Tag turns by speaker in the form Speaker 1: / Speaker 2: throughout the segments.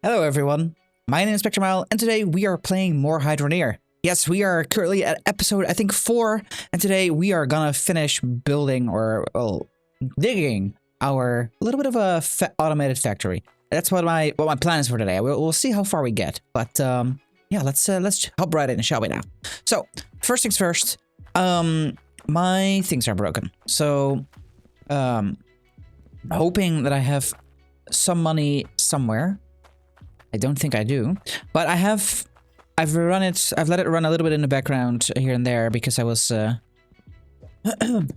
Speaker 1: Hello everyone, my name is Spectromile, and today we are playing more Hydroneer. Yes, we are currently at episode, I think, 4, and today we are gonna finish building, or, well, digging our little bit of a automated factory. That's what my plan is for today. We'll see how far we get, but yeah, let's hop right in, shall we now? So, first things first, my things are broken, so hoping that I have some money somewhere. I don't think I do, but I've let it run a little bit in the background here and there because I was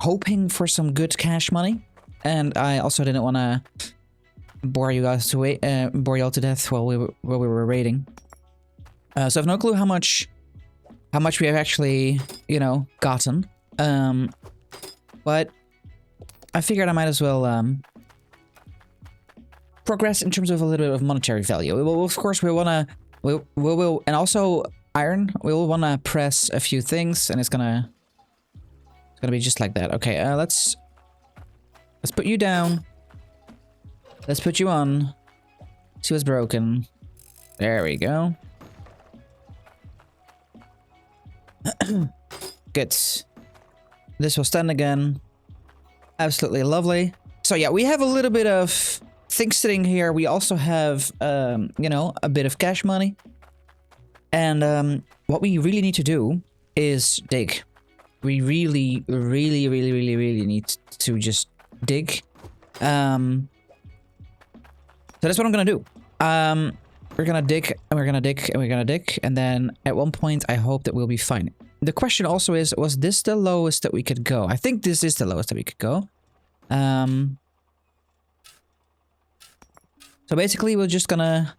Speaker 1: hoping for some good cash money, and I also didn't want to bore you guys to bore you all to death while we were raiding. So I have no clue how much we have actually, you know, gotten. But I figured I might as well progress in terms of a little bit of monetary value. Of course, we will, and also iron. We will want to press a few things, and it's gonna be just like that. Okay, let's put you down. Let's put you on. See what's broken. There we go. Good. This will stand again. Absolutely lovely. So yeah, we have a little bit of things sitting here. We also have, you know, a bit of cash money. And what we really need to do is dig. We really need to just dig. So that's what I'm gonna do. We're gonna dig, and we're gonna dig, and we're gonna dig. And then at one point, I hope that we'll be fine. The question also is, was this the lowest that we could go? I think this is the lowest that we could go. So basically, we're just gonna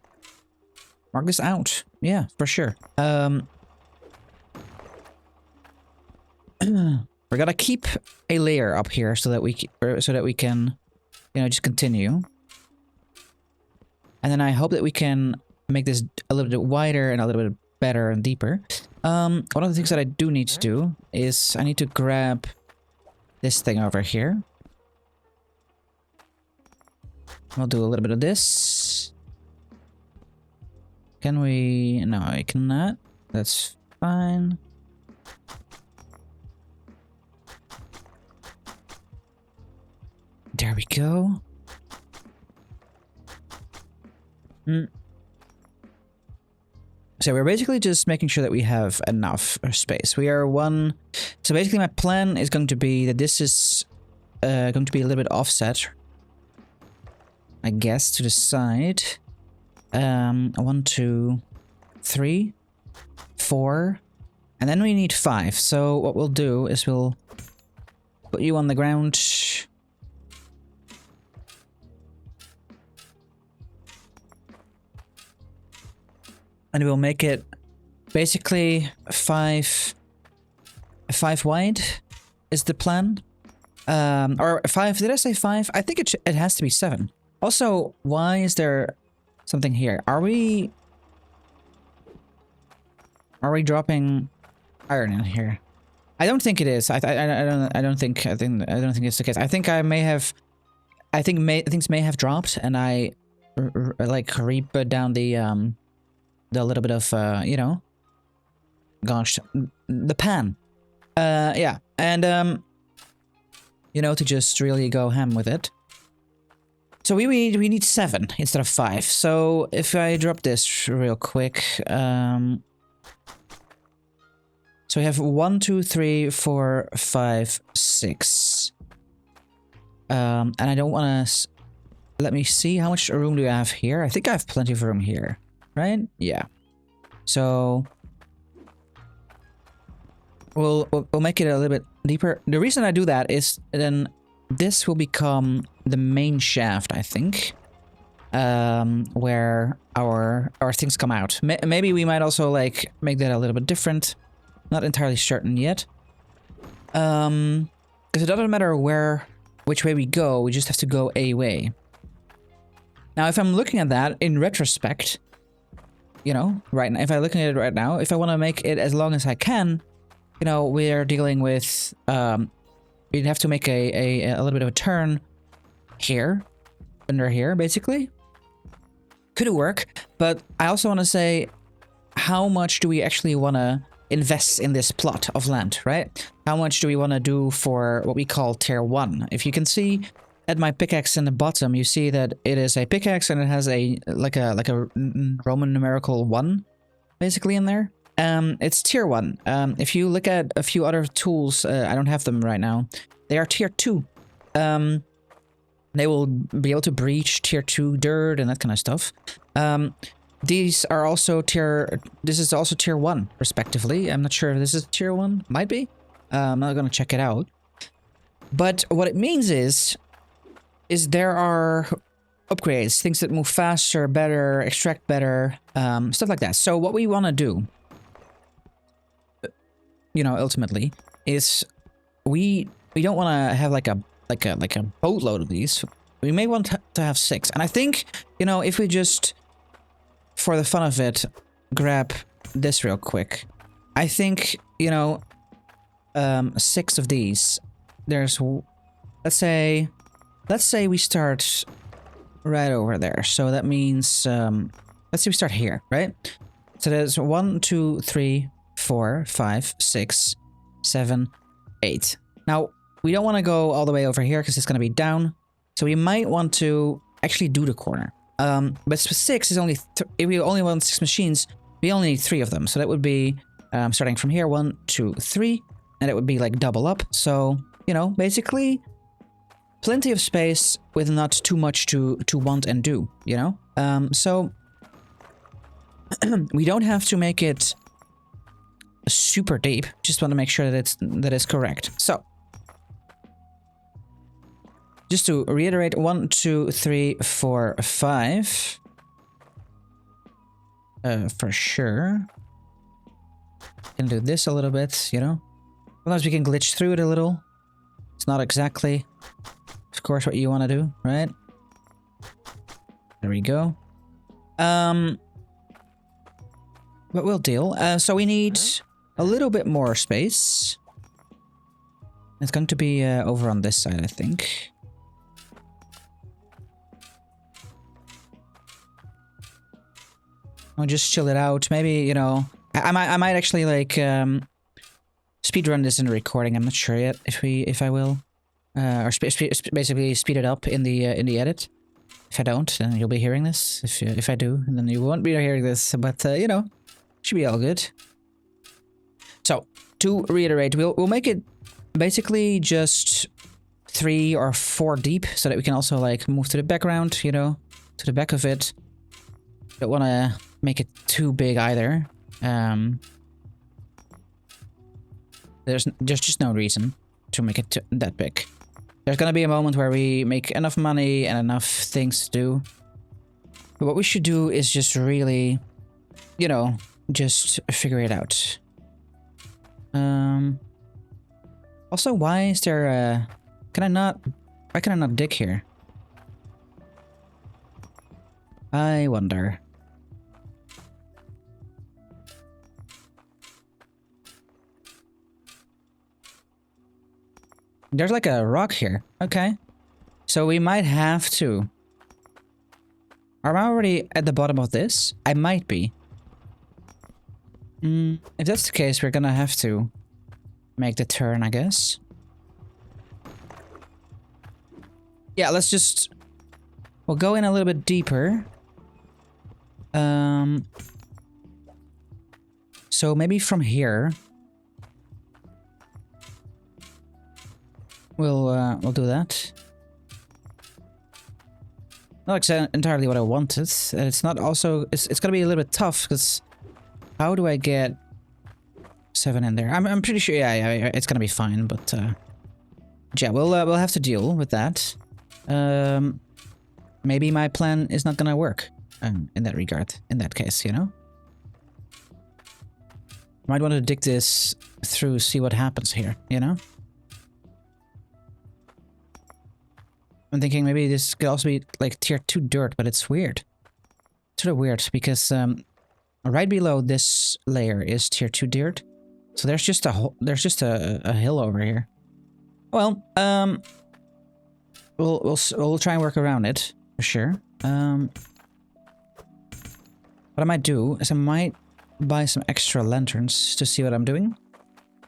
Speaker 1: mark this out. Yeah, for sure. We're gonna keep a layer up here so that we can, you know, just continue. And then I hope that we can make this a little bit wider and a little bit better and deeper. One of the things that I do need to do is I need to grab this thing over here. I'll do a little bit of this. Can we? No, I cannot. That's fine. There we go. So we're basically just making sure that we have enough space. We are one. So basically my plan is going to be that this is going to be a little bit offset, I guess, to the side. 1, 2, 3, 4, and then we need 5. So what we'll do is we'll put you on the ground. And we'll make it basically 5 wide is the plan. Or 5, did I say 5? I think it has to be 7. Also, why is there something here? Are we dropping iron in here? I don't think it is. I don't think it's the case. I think things may have dropped, and I like re-put down the little bit of you know, gosh, the pan. Yeah, and you know, to just really go ham with it. So we need 7 instead of 5. So if I drop this real quick, so we have 1, 2, 3, 4, 5, 6. And I don't want to. Let me see, how much room do we have here? I think I have plenty of room here, right? Yeah. So we'll make it a little bit deeper. The reason I do that is then this will become the main shaft, I think, where our things come out. Maybe we might also like make that a little bit different. Not entirely certain yet. Because it doesn't matter which way we go. We just have to go a way. Now, if I'm looking at that in retrospect, you know, right now, if I'm looking at it right now, if I want to make it as long as I can, you know, we're dealing with we'd have to make a little bit of a turn here, under here, basically. could work, but I also want to say, how much do we actually want to invest in this plot of land, right? How much do we want to do for what we call tier 1? If you can see at my pickaxe in the bottom, you see that it is a pickaxe and it has a like a Roman numerical 1 basically in there. It's tier 1. If you look at a few other tools, I don't have them right now. They are tier 2. They will be able to breach tier 2 dirt and that kind of stuff. These are also this is also tier 1, respectively. I'm not sure if this is tier 1. Might be. I'm not gonna check it out. But what it means is there are upgrades, things that move faster, better, extract better, stuff like that. So what we want to do, you know, ultimately, is we don't want to have like a boatload of these. We may want to have 6. And I think, you know, if we just, for the fun of it, grab this real quick. I think, you know, 6 of these. There's, let's say we start right over there. So that means, let's say we start here, right? So there's 1, 2, 3, 4, 5, 6, 7, 8. Now, we don't want to go all the way over here because it's going to be down. So we might want to actually do the corner. But 6 is only, if we only want 6 machines, we only need 3 of them. So that would be, starting from here, 1, 2, 3. And it would be like double up. So, you know, basically plenty of space with not too much to want and do, you know? So we don't have to make it super deep. Just want to make sure that it's correct. So just to reiterate, 1, 2, 3, 4, 5. For sure. Can do this a little bit, you know? Sometimes we can glitch through it a little. It's not exactly, of course, what you want to do, right? There we go. But we'll deal. So we need a little bit more space. It's going to be over on this side, I think. I'll just chill it out. Maybe, you know, I might actually like speedrun this in the recording. I'm not sure yet if I will, or basically speed it up in the edit. If I don't, then you'll be hearing this. If I do, then you won't be hearing this. But you know, should be all good. So to reiterate, we'll make it basically just 3 or 4 deep, so that we can also like move to the background, you know, to the back of it. Don't want to make it too big either. There's just no reason to make it that big. There's gonna be a moment where we make enough money and enough things to do. But what we should do is just really, you know, just figure it out. Also, why is there a... Why can I not dig here? I wonder. There's like a rock here. Okay. So we might have to. Am I already at the bottom of this? I might be. If that's the case, we're gonna have to make the turn, I guess. Yeah, let's just... We'll go in a little bit deeper. So maybe from here... We'll do that. Not entirely what I wanted. It's not also... It's gonna be a little bit tough, because... How do I get 7 in there? I'm pretty sure, yeah, it's gonna be fine, but... yeah, we'll have to deal with that. Maybe my plan is not gonna work in that regard, in that case, you know? Might want to dig this through, see what happens here, you know? I'm thinking maybe this could also be like tier 2 dirt, but it's weird. It's sort of weird because right below this layer is tier 2 dirt. So there's just a hill over here. Well, we'll try and work around it for sure. What I might do is I might buy some extra lanterns to see what I'm doing.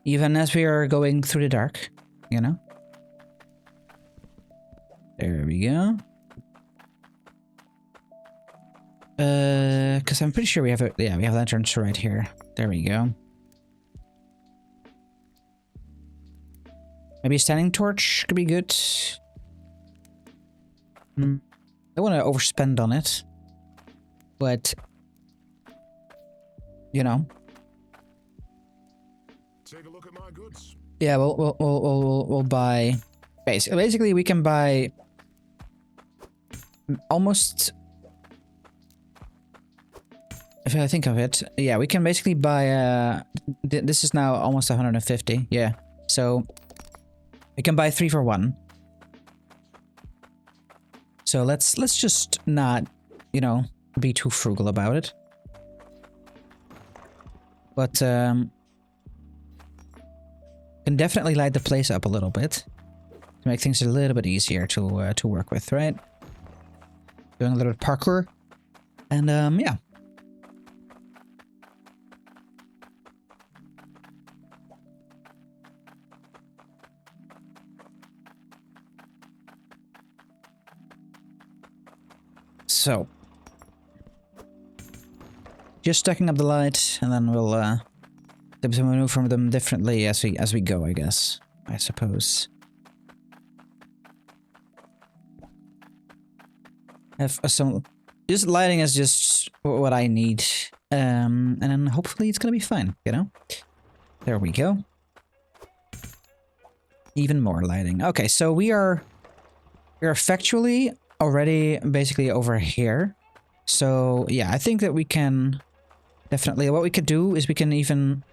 Speaker 1: Even as we are going through the dark, you know? There we go. Because I'm pretty sure we have we have lanterns right here. There we go. Maybe a standing torch could be good. I don't want to overspend on it, but you know.
Speaker 2: Take a look at my goods.
Speaker 1: Yeah, we'll buy. Basically, we can buy almost. If I think of it, yeah, we can basically buy. This is now almost 150. Yeah, so we can buy 3 for 1. So let's just not, you know, be too frugal about it. But can definitely light the place up a little bit to make things a little bit easier to work with, right? Doing a little bit of parkour, and yeah. So, just stacking up the light, and then we'll maneuver them differently as we go, I guess. I suppose. Have some. Just lighting is just what I need, and then hopefully it's gonna be fine. You know. There we go. Even more lighting. Okay, so we are factually already basically over here. So yeah, I think that we can definitely, what we could do is we can even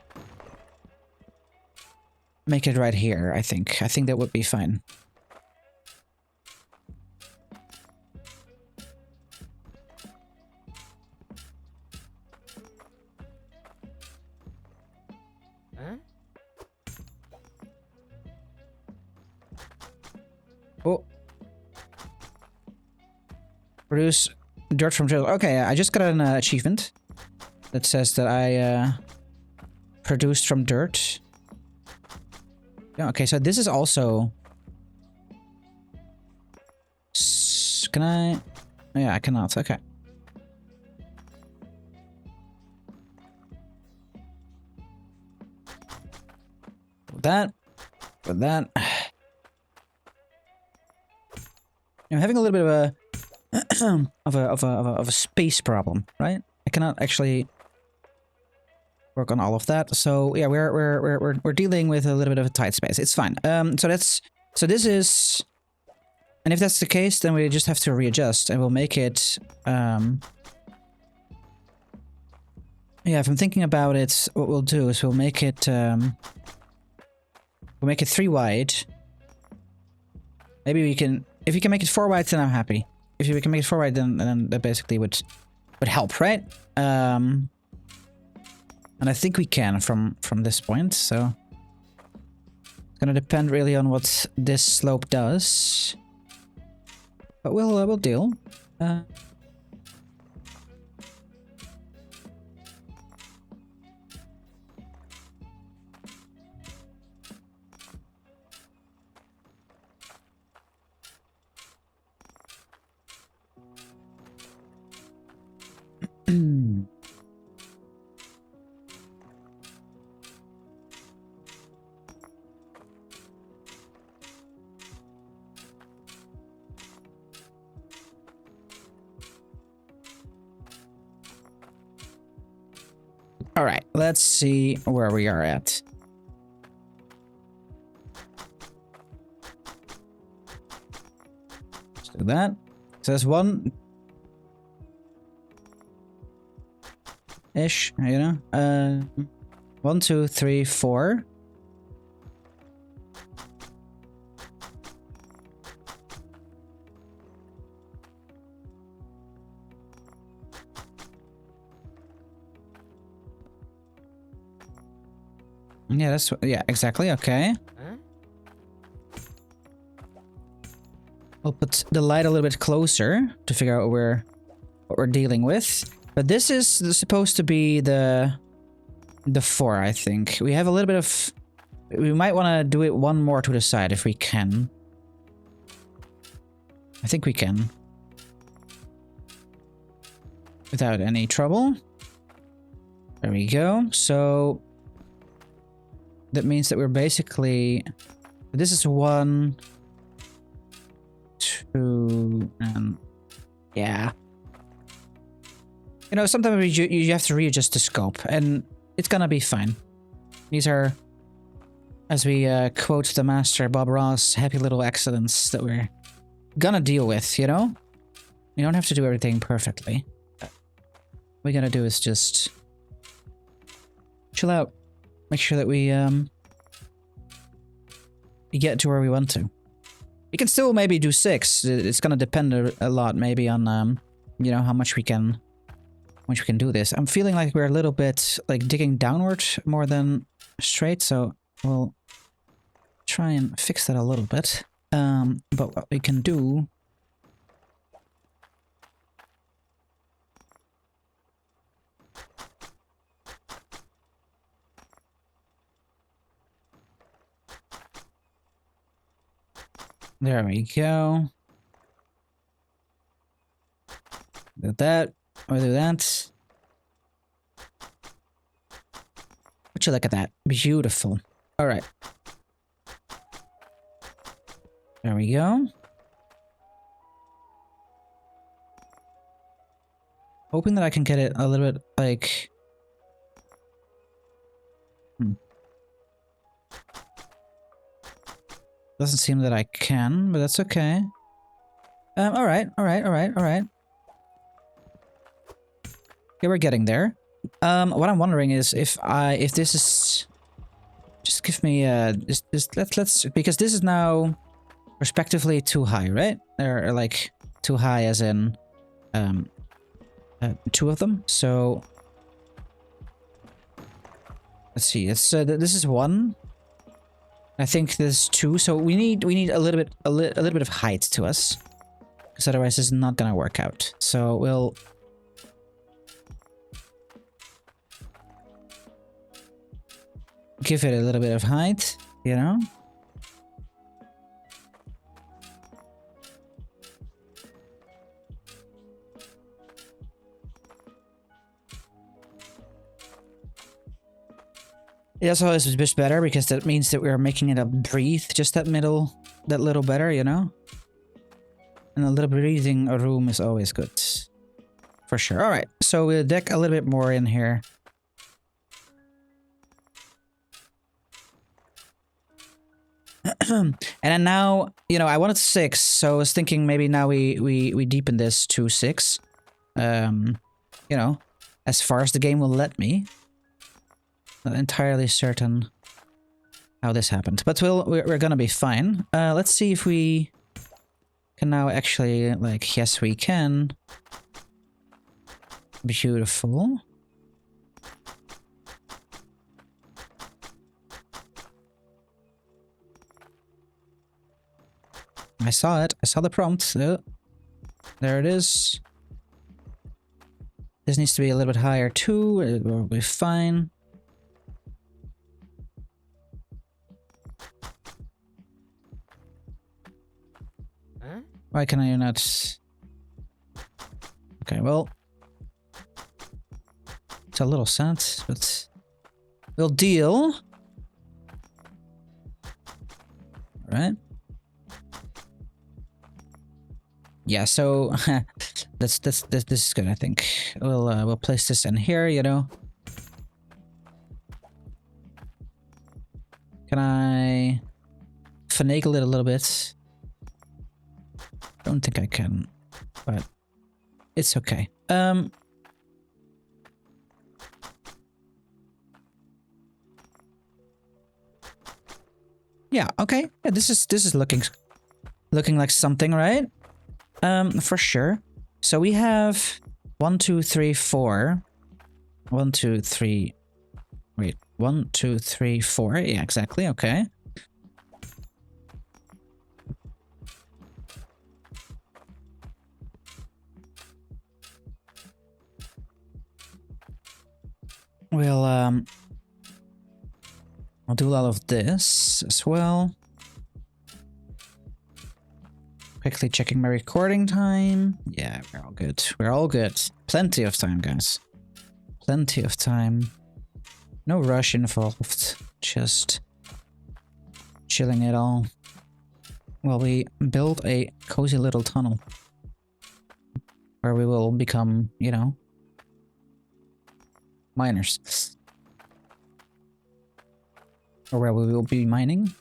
Speaker 1: make it right here. I think that would be fine. Oh. Produce dirt from jail. Okay, I just got an achievement that says that I produced from dirt. Yeah, okay, so this is also... Can I... Yeah, I cannot. Okay. With that. With that. I'm having a little bit of a of a space problem, right? I cannot actually work on all of that. So yeah, we're dealing with a little bit of a tight space. It's fine. So this is, and if that's the case, then we just have to readjust, and we'll make it. Yeah, if I'm thinking about it, what we'll do is we'll make it 3 wide. Maybe we can. If you can make it 4 wide, then I'm happy. If we can make it 4 wide, then that basically would help, right? And I think we can from this point. So it's gonna depend really on what this slope does. But we'll deal. All right, let's see where we are at. Let's do that. So there's 1 ish, you know. 1, 2, 3, 4. Yeah, that's, yeah, exactly. Okay. We'll put the light a little bit closer to figure out what we're dealing with. But this is supposed to be the 4, I think. We have a little bit of... We might want to do it one more to the side if we can. I think we can. Without any trouble. There we go. So... That means that we're basically... This is 1... 2... and... Yeah. You know, sometimes you have to readjust the scope, and it's gonna be fine. These are, as we quote the master Bob Ross, happy little accidents that we're gonna deal with, you know? You don't have to do everything perfectly. What we gotta do is just chill out. Make sure that we get to where we want to. We can still maybe do 6. It's gonna depend a lot maybe on, you know, how much we can do this. I'm feeling like we're a little bit like digging downward more than straight, so we'll try and fix that a little bit. But what we can do... There we go. Do that. Or do that. Would you look at that? Beautiful. Alright. There we go. Hoping that I can get it a little bit like... Doesn't seem that I can, but that's okay. Alright. Yeah, we're getting there. What I'm wondering is if this is... Just give me let's because this is now respectively too high, right? Or like too high as in 2 of them. So let's see. It's this is 1. I think there's 2. So we need a little bit of height to us, because otherwise it's not gonna work out. So we'll give it a little bit of height, you know? It also is a bit better because that means that we're making it breathe just that little better, you know? And a little breathing room is always good. For sure. Alright, so we'll deck a little bit more in here. And then now, you know, I wanted 6, so I was thinking maybe now we deepen this to 6. You know, as far as the game will let me. Not entirely certain how this happened, but we're gonna be fine. Let's see if we can now actually, like, yes we can. Beautiful. I saw it. I saw the prompt. Oh, there it is. This needs to be a little bit higher too. It will be fine.
Speaker 3: Huh?
Speaker 1: Why can I not? Okay, well, it's a little sad, but we'll deal. All right. Yeah, so this is good. I think we'll place this in here. You know, can I finagle it a little bit? Don't think I can, but it's okay. Yeah. Okay. Yeah. This is looking like something, right? For sure. So we have 1, 2, 3, 4. 1, 2, 3. Wait, 1, 2, 3, 4. Yeah, exactly. Okay. We'll I'll do all of this as well. Quickly checking my recording time. Yeah, we're all good. We're all good. Plenty of time, guys. Plenty of time. No rush involved. Just chilling it all while we build a cozy little tunnel where we will become, you know, miners. Or where we will be mining.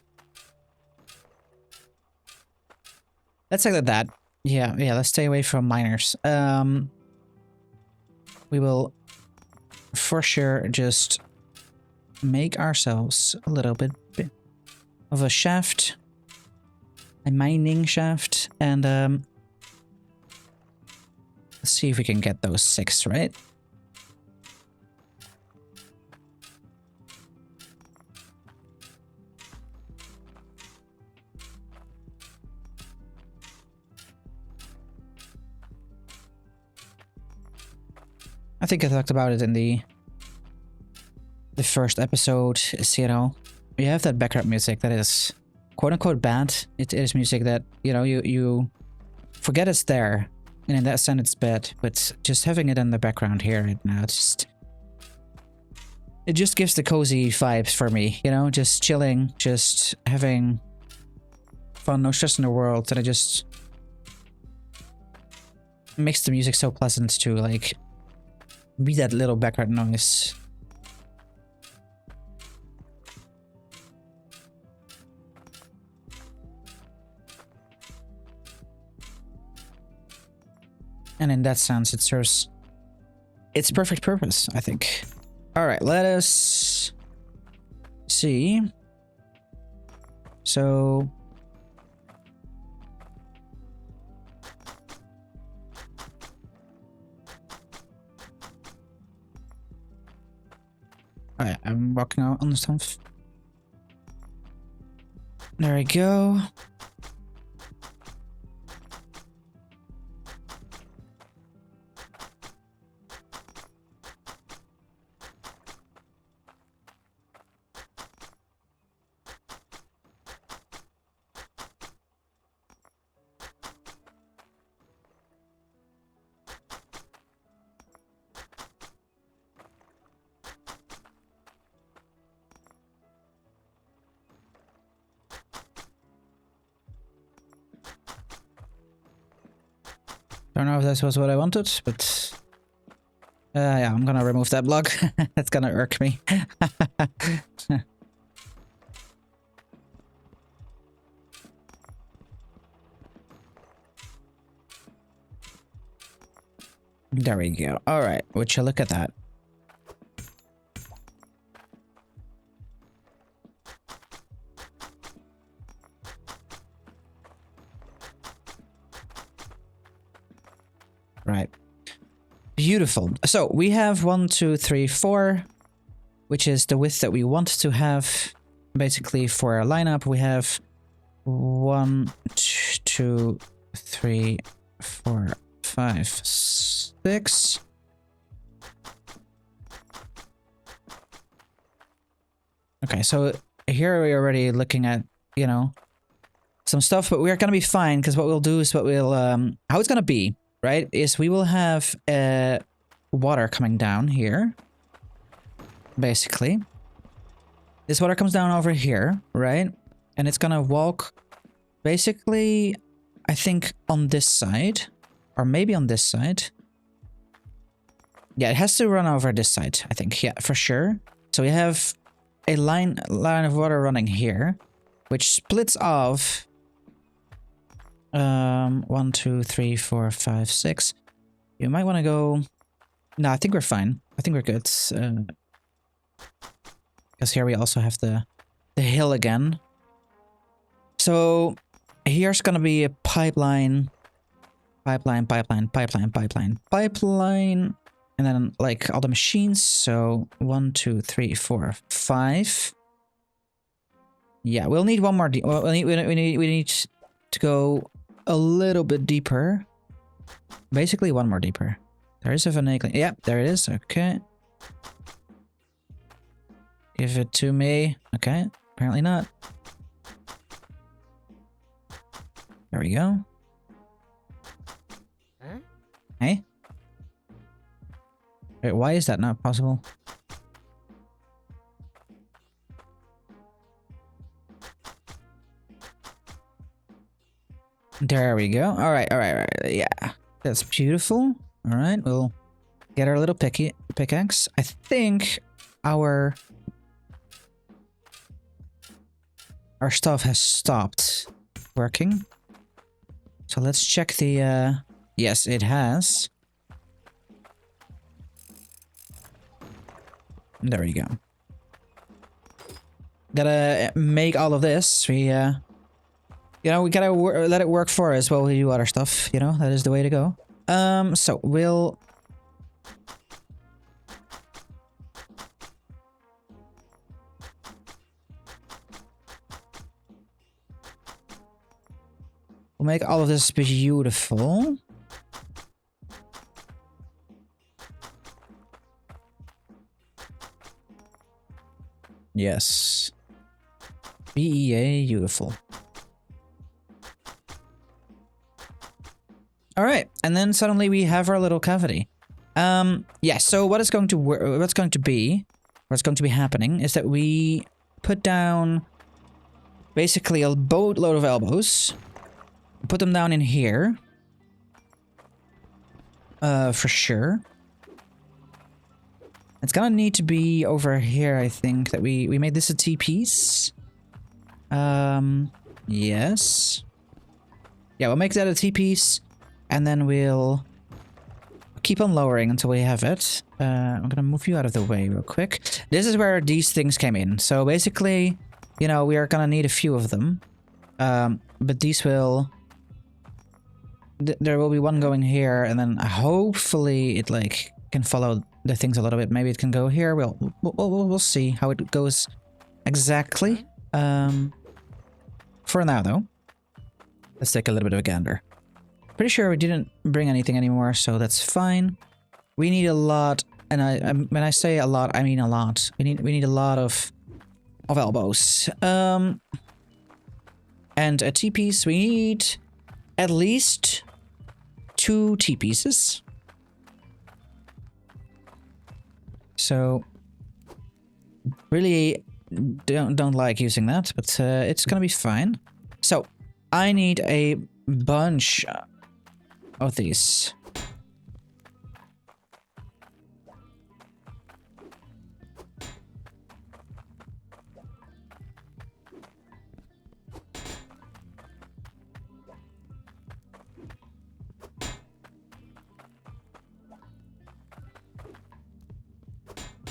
Speaker 1: Let's say that. Yeah, let's stay away from miners. We will for sure just make ourselves a little bit of a shaft. A mining shaft. And let's see if we can get those 6, right? I think I talked about it in the first episode. Is, you know, you have that background music that is quote unquote bad. It is music that, you know, you forget it's there, and in that sense it's bad. But just having it in the background here right now, it just gives the cozy vibes for me. You know, just chilling, just having fun, no stress in the world, and it just makes the music so pleasant to like be that little background noise. And in that sense, it serves its perfect purpose, I think. Alright, let us see. So alright, I'm walking out on the stuff. There we go. Don't know if this was what I wanted, but yeah, I'm gonna remove that block. That's gonna irk me. There we go. All right, would you look at that? Right. Beautiful. So we have 1, 2, 3, 4, which is the width that we want to have. Basically, for our lineup, we have 1, 2, 3, 4, 5, 6. Okay, so here we're already looking at, you know, some stuff, but we're gonna be fine because what we'll do is how it's gonna be. Right, is we will have water coming down here. Basically, this water comes down over here, right? And it's gonna walk, basically, I think on this side, or maybe on this side. Yeah, it has to run over this side, I think. Yeah, for sure. So we have a line of water running here, which splits off. 1, 2, 3, 4, 5, 6. You might want to go. No, I think we're fine. I think we're good. Because here we also have the hill again. So here's gonna be a pipeline, and then like all the machines. So 1, 2, 3, 4, 5. Yeah, we'll need one more. Well, we need to go a little bit deeper. Basically, one more deeper. There is a finagling. Yep, there it is. Okay. Give it to me. Okay, apparently not. There we go.
Speaker 3: Huh?
Speaker 1: Hey? Wait, why is that not possible? There we go. Alright, alright. Yeah. That's beautiful. Alright, we'll get our little pickaxe. I think our stuff has stopped working. So let's check the yes, it has. There we go. Gotta make all of this. We you know, we gotta let it work for us while we do other stuff. You know, that is the way to go. So we'll make all of this beautiful. Yes. BEA, beautiful. All right, and then suddenly we have our little cavity. Yeah. So what's going to be happening is that we put down basically a boatload of elbows. Put them down in here. For sure. It's gonna need to be over here, I think, that we made this a T-piece. Yes. Yeah, we'll make that a T-piece. And then we'll keep on lowering until we have it. I'm gonna move you out of the way real quick. This is where these things came in. So basically, you know, we are gonna need a few of them. But these will... there will be one going here, and then hopefully it, like, can follow the things a little bit. Maybe it can go here. We'll see how it goes exactly. For now, though, let's take a little bit of a gander. Pretty sure we didn't bring anything anymore, so that's fine. We need a lot, and when I say a lot, I mean a lot. We need a lot of elbows. And a T-piece, we need at least 2 T-pieces. So really don't like using that, but it's gonna be fine. So I need a bunch of these.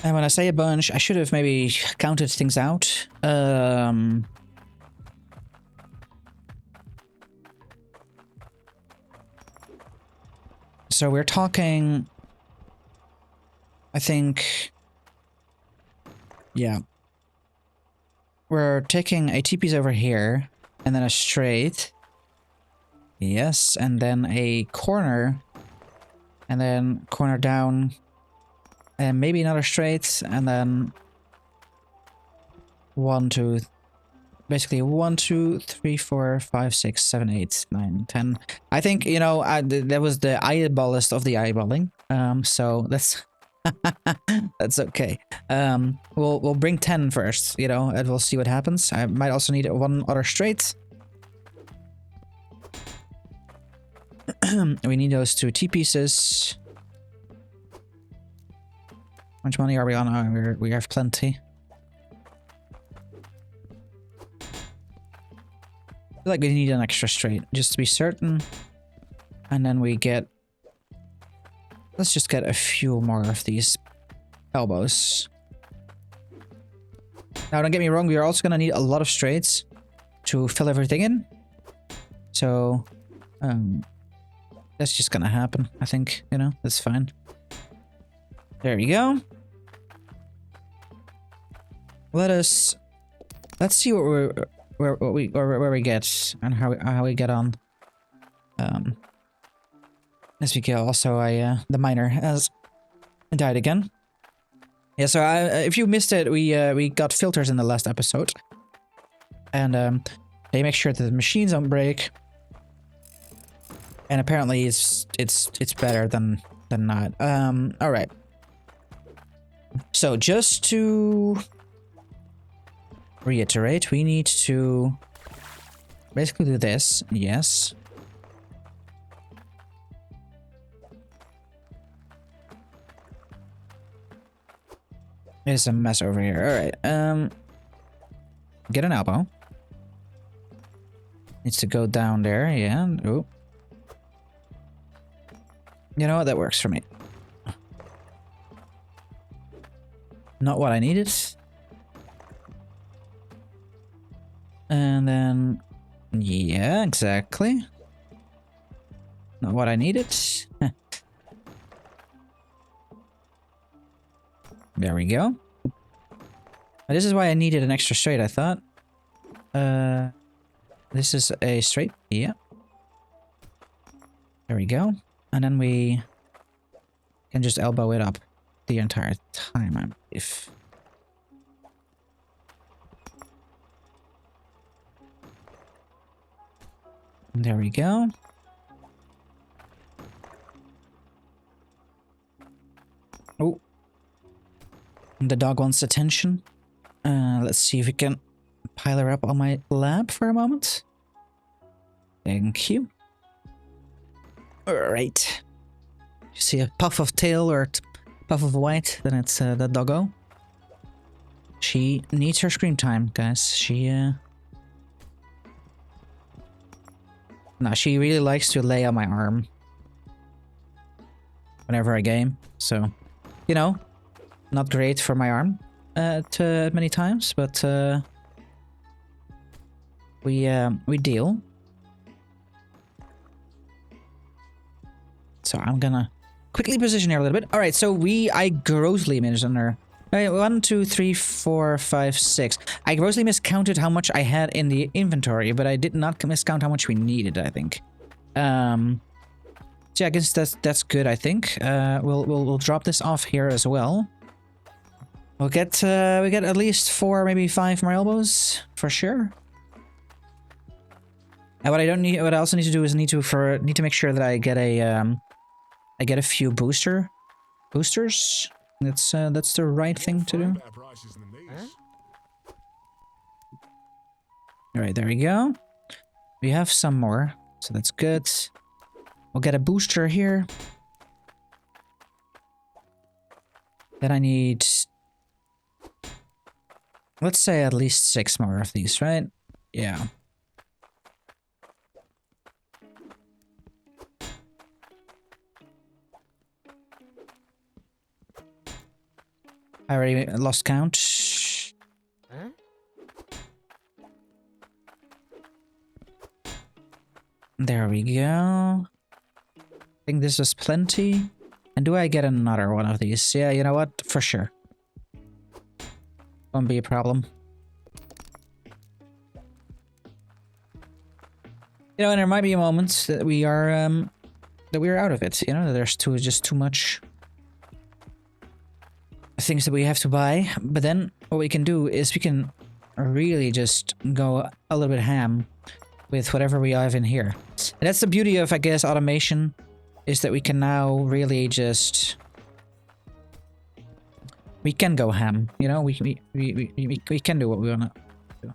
Speaker 1: And when I say a bunch, I should have maybe counted things out. So we're talking, I think, yeah. We're taking a T-piece over here, and then a straight. Yes, and then a corner, and then corner down, and maybe another straight, and then 1, 2, basically 1, 2, 3, 4, 5, 6, 7, 8, 9, 10. I think, you know, that was the eyeballist of the eyeballing. So that's that's okay. We'll bring 10 first, you know, and we'll see what happens. I might also need 1 other straight. We need those 2 T-pieces. How much money are we on? Oh, we have plenty. I feel like we need an extra straight, just to be certain. And then we get... let's just get a few more of these elbows. Now, don't get me wrong, we are also going to need a lot of straights to fill everything in. So, that's just going to happen, I think, you know, that's fine. There we go. Let's see what where we get and how we get on. As we go. Also, the miner has died again. Yeah, so if you missed it, we got filters in the last episode, and they make sure that the machines don't break. And apparently, it's better than not. All right. So just to reiterate, we need to basically do this. Yes. It's a mess over here. All right. Get an elbow. Needs to go down there. Yeah. Oh. You know what? That works for me. Not what I needed. And then... yeah, exactly. Not what I needed. There we go. This is why I needed an extra straight, I thought. This is a straight. Yeah. There we go. And then we can just elbow it up the entire time, I believe. There we go. Oh. The dog wants attention. Let's see if we can pile her up on my lap for a moment. Thank you. Alright. You see a puff of tail or puff of white, then it's the doggo. She needs her screen time, guys. She no, she really likes to lay on my arm whenever I game. So, you know, not great for my arm many times, but we deal. So I'm gonna quickly position here a little bit. All right, so I grossly missed under. Right, 1, 2, 3, 4, 5, 6. I grossly miscounted how much I had in the inventory, but I did not miscount how much we needed, I think. So yeah, I guess that's good, I think. We'll drop this off here as well. We get at least 4, maybe 5 more elbows for sure. And what I also need to do is need to make sure that I get a few boosters. That's the right thing to do.
Speaker 2: Better prices than these.
Speaker 1: All right, there we go. We have some more, so that's good. We'll get a booster here. Then I need, let's say, at least 6 more of these, right? Yeah. I already lost count.
Speaker 3: Huh?
Speaker 1: There we go. I think this is plenty. And do I get another one of these? Yeah, you know what? For sure. Won't be a problem. You know, and there might be moments that we are out of it. You know, that there's just too much things that we have to buy. But then what we can do is we can really just go a little bit ham with whatever we have in here. And that's the beauty of, I guess, automation, is that we can now really just... we can go ham, you know? We can do what we want to do.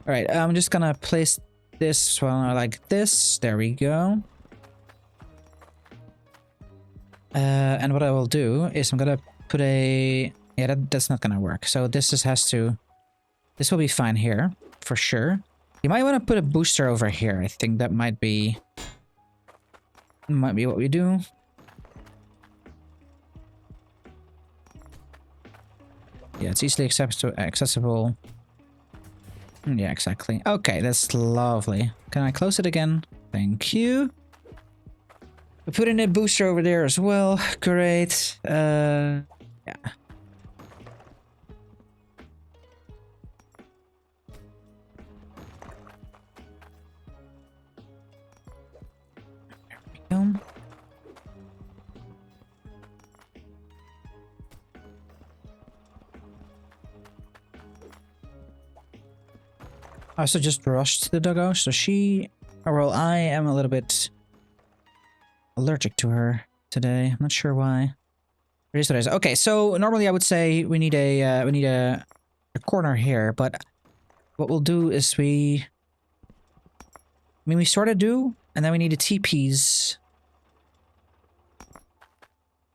Speaker 1: Alright, I'm just gonna place this one like this. There we go. And what I will do is I'm gonna put a... yeah, that's not gonna work. So this this will be fine here, for sure. You might want to put a booster over here. I think that might be what we do. Yeah, it's easily accessible. Yeah, exactly. Okay, that's lovely. Can I close it again? Thank you. We put in a booster over there as well. Great. Yeah. There we go. I also just rushed the doggo, so she... Oh, well, I am a little bit allergic to her today. I'm not sure why. It is what it is. Okay, so normally I would say we need a corner here, but what we'll do is we sort of do, and then we need a TPs.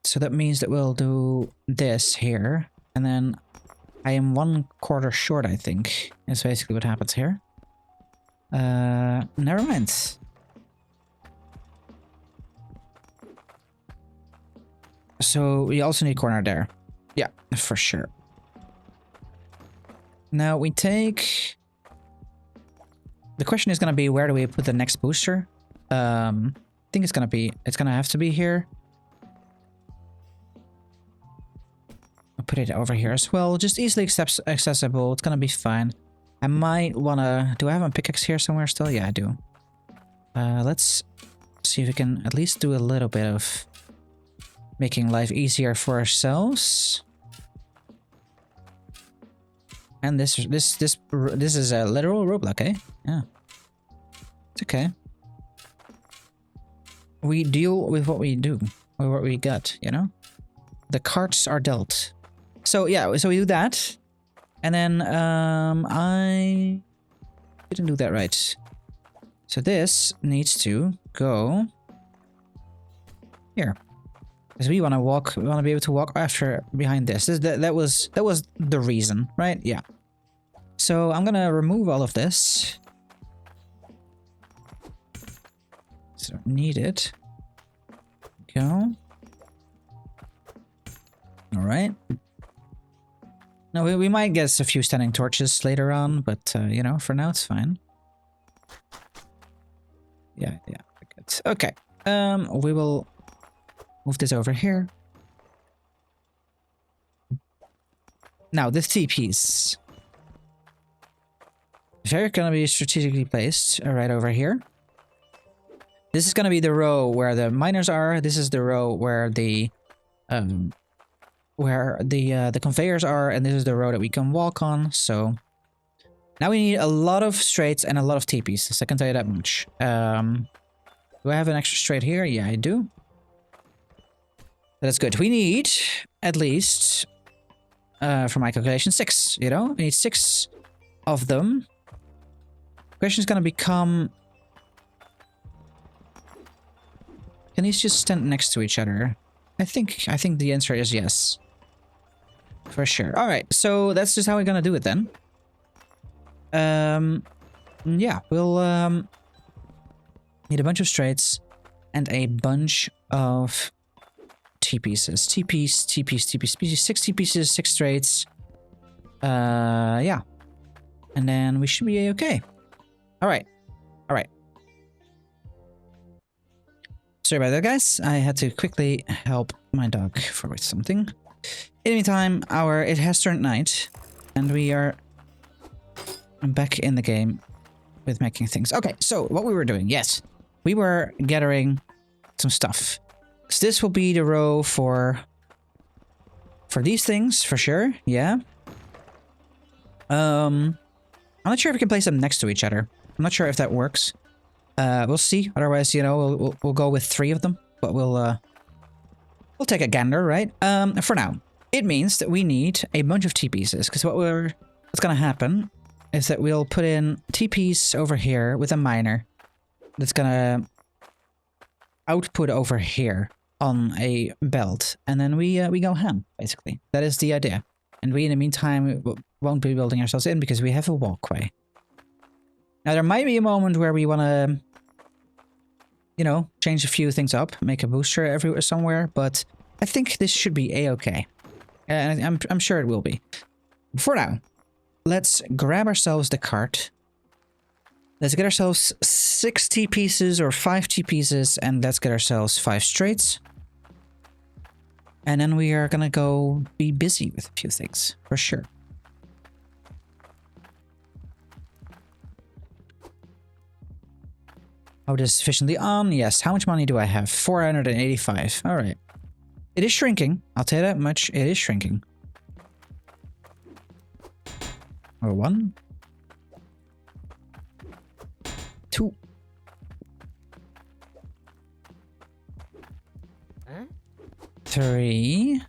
Speaker 1: So that means that we'll do this here, and then I am 1/4 short, I think. That's basically what happens here. Never mind. So we also need a corner there. Yeah, for sure. Now we take... The question is gonna be, where do we put the next booster? I think it's gonna have to be here. I'll put it over here as well. Just easily accessible. It's gonna be fine. I might wanna... Do I have a pickaxe here somewhere still? Yeah, I do. Let's see if we can at least do a little bit of making life easier for ourselves. And this is a literal roadblock, eh? Yeah. It's okay. We deal with what we do, or what we got, you know? The cards are dealt. So yeah, so we do that. And then I didn't do that right. So this needs to go here. Because we want to be able to walk after behind this. That was the reason, right? Yeah. So I'm gonna remove all of this. So need it. Go. All right. Now we might get a few standing torches later on, but you know, for now it's fine. Yeah, good. Okay. We will move this over here. Now the TPs. They're gonna be strategically placed right over here. This is gonna be the row where the miners are. This is the row where the conveyors are, and this is the row that we can walk on. So now we need a lot of straights and a lot of TPs. So I can tell you that much. Do I have an extra straight here? Yeah, I do. That's good. We need at least, for my calculation, 6. You know, we need 6 of them. Question is gonna become: can these just stand next to each other? I think the answer is yes. For sure. Alright, so that's just how we're gonna do it then. Yeah, we'll need a bunch of straights and a bunch of T-pieces. T-piece, T-piece, T-piece, 6 T-pieces, 6 straights. Yeah. And then we should be okay. Alright. Sorry about that, guys. I had to quickly help my dog for something. In the meantime, it has turned night, and we are back in the game with making things. Okay, so what we were doing, yes, we were gathering some stuff. So this will be the row for these things, for sure, yeah. I'm not sure if we can place them next to each other. I'm not sure if that works. We'll see. Otherwise, you know, we'll go with 3 of them. But we'll take a gander, right? For now, it means that we need a bunch of T-pieces. Because what's gonna happen is that we'll put in T-piece over here with a miner. That's gonna output over here on a belt, and then we go ham. Basically, that is the idea. And we, in the meantime, won't be building ourselves in because we have a walkway. Now, there might be a moment where we want to, you know, change a few things up, make a booster everywhere somewhere, but I think this should be a-okay. And I'm sure it will be. For now, let's grab ourselves the cart. Let's get ourselves 6 T-pieces or 5 T-pieces, and let's get ourselves 5 straights. And then we are gonna go be busy with a few things, for sure. Oh, this is sufficiently on? Yes. How much money do I have? 485. Alright. It is shrinking. I'll tell you that much. It is shrinking. Or 1. 2.
Speaker 3: Huh?
Speaker 1: 3.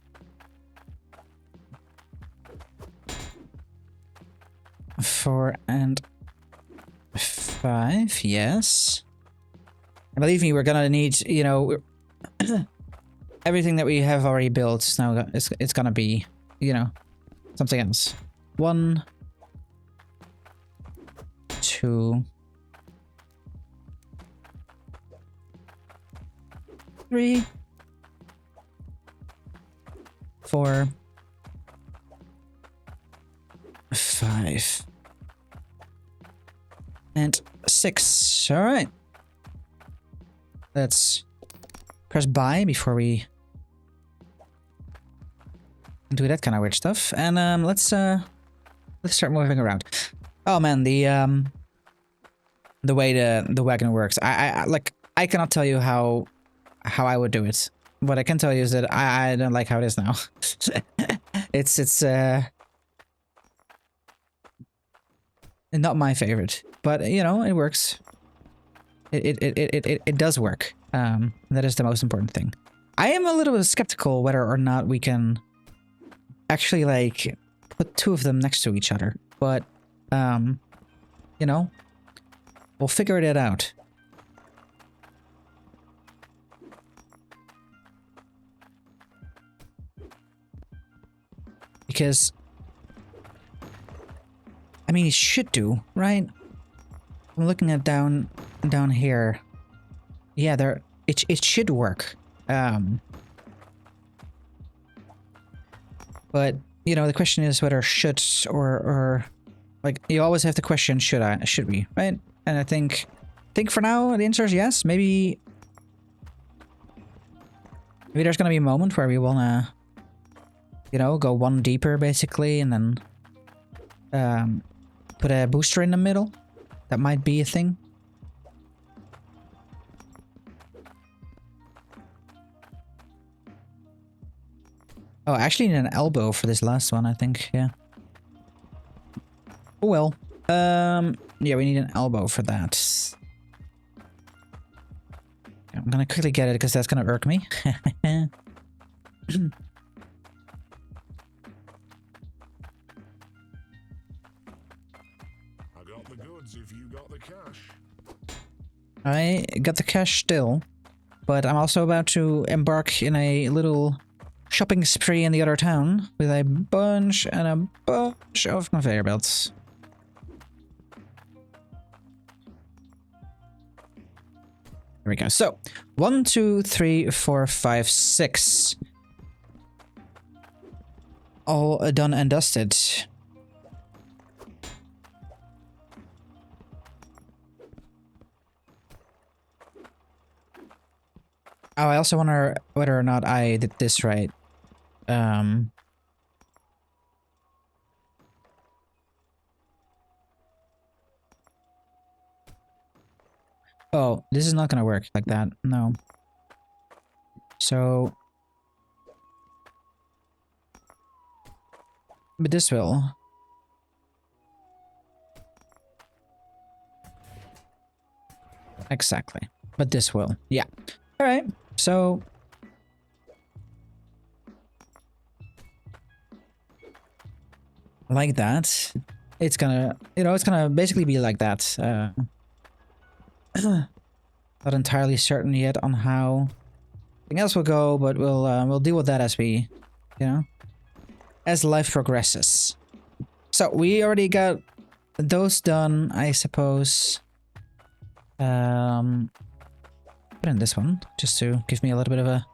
Speaker 1: 4 and 5. Yes. And believe me, we're gonna need, you know, everything that we have already built now. It's gonna be, you know, something else. 1, 2, 3, 4, 5, and 6. All right. Let's press buy before we do that kind of weird stuff. And let's start moving around. Oh man, the way the wagon works. I cannot tell you how I would do it. What I can tell you is that I don't like how it is now. it's not my favorite, but you know, it works. It does work. That is the most important thing. I am a little bit skeptical whether or not we can actually like put 2 of them next to each other, but you know, we'll figure it out. Because I mean, it should do, right? I'm looking at down here. Yeah, it should work. But you know, the question is whether should or like you always have the question should we, right? And I think for now the answer is yes. Maybe there's gonna be a moment where we wanna, you know, go 1 deeper basically, and then put a booster in the middle. That might be a thing. Oh, I actually need an elbow for this last one, I think. Yeah. Oh well. Yeah, we need an elbow for that. I'm gonna quickly get it because that's gonna irk me.
Speaker 2: I got the goods if you got the cash.
Speaker 1: I got the cash still, but I'm also about to embark in a little shopping spree in the other town with a bunch of conveyor belts. There we go. So 1, 2, 3, 4, 5, 6. All done and dusted. Oh, I also wonder whether or not I did this right. Oh, this is not gonna work like that. No. So, but this will. Exactly. But this will. Yeah. All right. So like that. It's gonna, you know, it's gonna basically be like that. Not entirely certain yet on how anything else will go, but we'll deal with that as we, you know, as life progresses. So we already got those done, I suppose. Put in this one just to give me a little bit of a.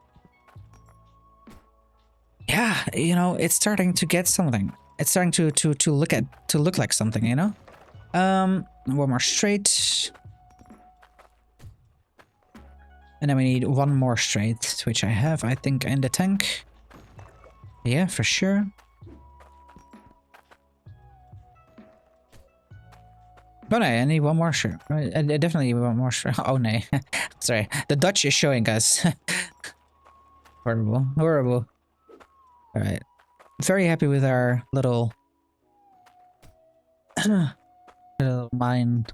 Speaker 1: Yeah, you know, it's starting to get something. It's starting to look like something, you know. One more straight. And then we need 1 more straight, which I have, I think, in the tank. Yeah, for sure. But no, I need 1 more straight. I definitely need 1 more straight. Oh, no. Sorry. The Dutch is showing, guys. Horrible. Horrible. Alright. Very happy with our little... little mine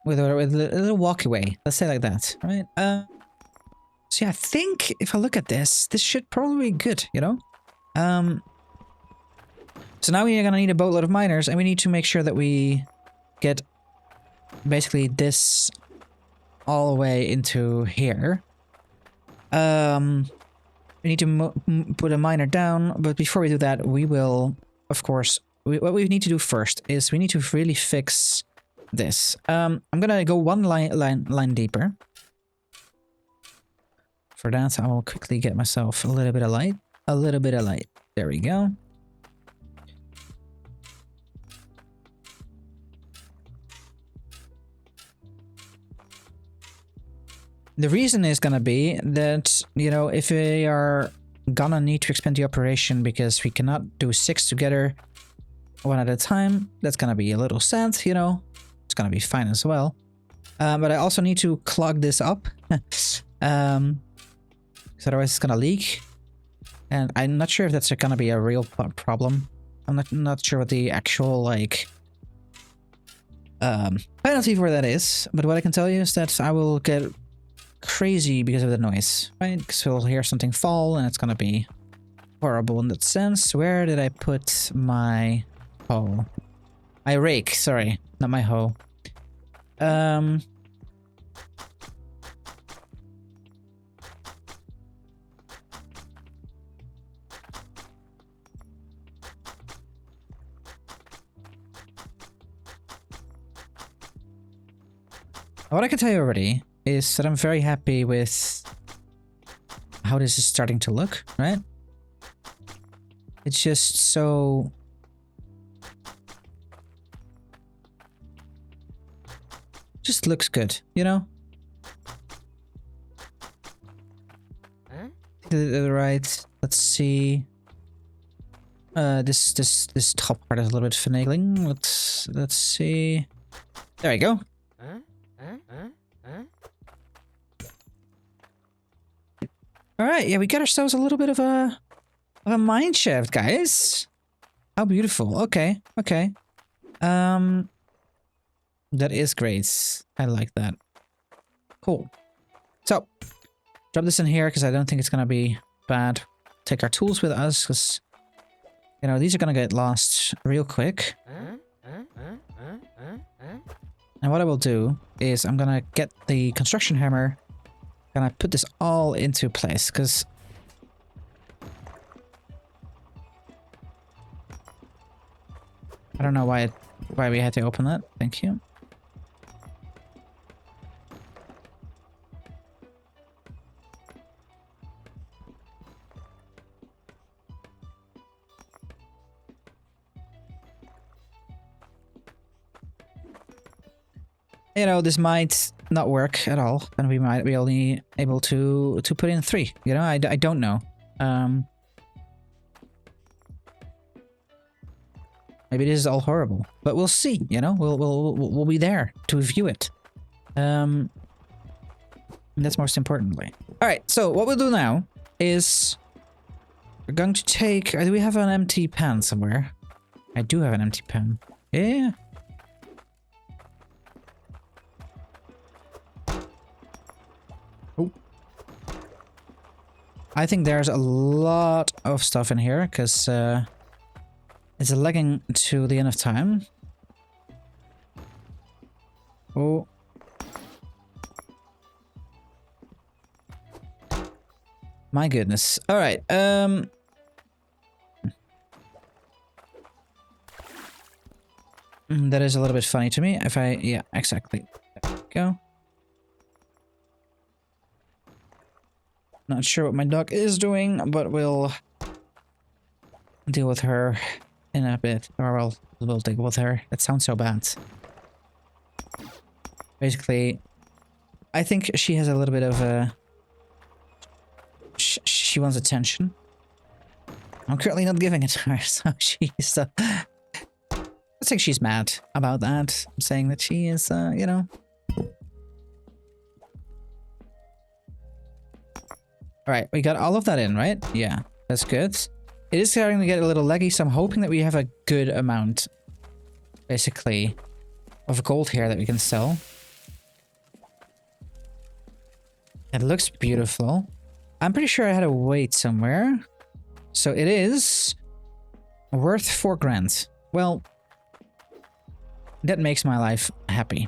Speaker 1: with a little walkway. Let's say like that, right? So yeah, I think if I look at this, this should probably be good, you know? So now we are gonna need a boatload of miners, and we need to make sure that we get basically this all the way into here. We need to put a miner down, but before we do that, we will, of course, what we need to do first is we need to really fix this. I'm gonna go one line deeper. For that, I will quickly get myself a little bit of light. A little bit of light. There we go. The reason is gonna be that, you know, if we are gonna need to expand the operation because we cannot do 6 together one at a time, that's gonna be a little sad, you know. It's gonna be fine as well. But I also need to clog this up. Because otherwise it's gonna leak. And I'm not sure if that's gonna be a real problem. I'm not sure what the actual, like, penalty for that is. But what I can tell you is that I will get crazy because of the noise, right? Because we'll hear something fall and it's gonna be horrible in that sense. Where did I put my hoe? My rake, sorry, not my hoe. What I can tell you already is that I'm very happy with how this is starting to look, right? It's just so... just looks good, you know?
Speaker 3: Huh?
Speaker 1: Right, let's see. This top part is a little bit finagling. Let's see. There we go. All right, yeah, we got ourselves a little bit of a mine shaft, guys. How beautiful. Okay, okay. That is great. I like that. Cool. So, drop this in here because I don't think it's gonna be bad. Take our tools with us because, you know, these are gonna get lost real quick. And what I will do is I'm gonna get the construction hammer. Gonna put this all into place because I don't know why we had to open that. Thank you. You know, this might not work at all, and we might be only able to put in 3. You know, I don't know. Maybe this is all horrible, but we'll see. You know, we'll be there to view it. That's most importantly. All right. So what we'll do now is we're going to take. Do we have an empty pan somewhere? I do have an empty pan. Yeah. Oh. I think there's a lot of stuff in here because it's lagging to the end of time. Oh. My goodness. All right. That is a little bit funny to me. If I, yeah, exactly. There we go. Not sure what my dog is doing, but we'll deal with her in a bit. Or we'll deal with her. That sounds so bad. Basically, I think she has a little bit of a... She wants attention. I'm currently not giving it to her, so she's... I think she's mad about that. I'm saying that she is, you know... Alright, we got all of that in, right? Yeah, that's good. It is starting to get a little leggy, so I'm hoping that we have a good amount, basically, of gold here that we can sell. It looks beautiful. I'm pretty sure I had a weight somewhere. So it is worth 4 grand. Well, that makes my life happy.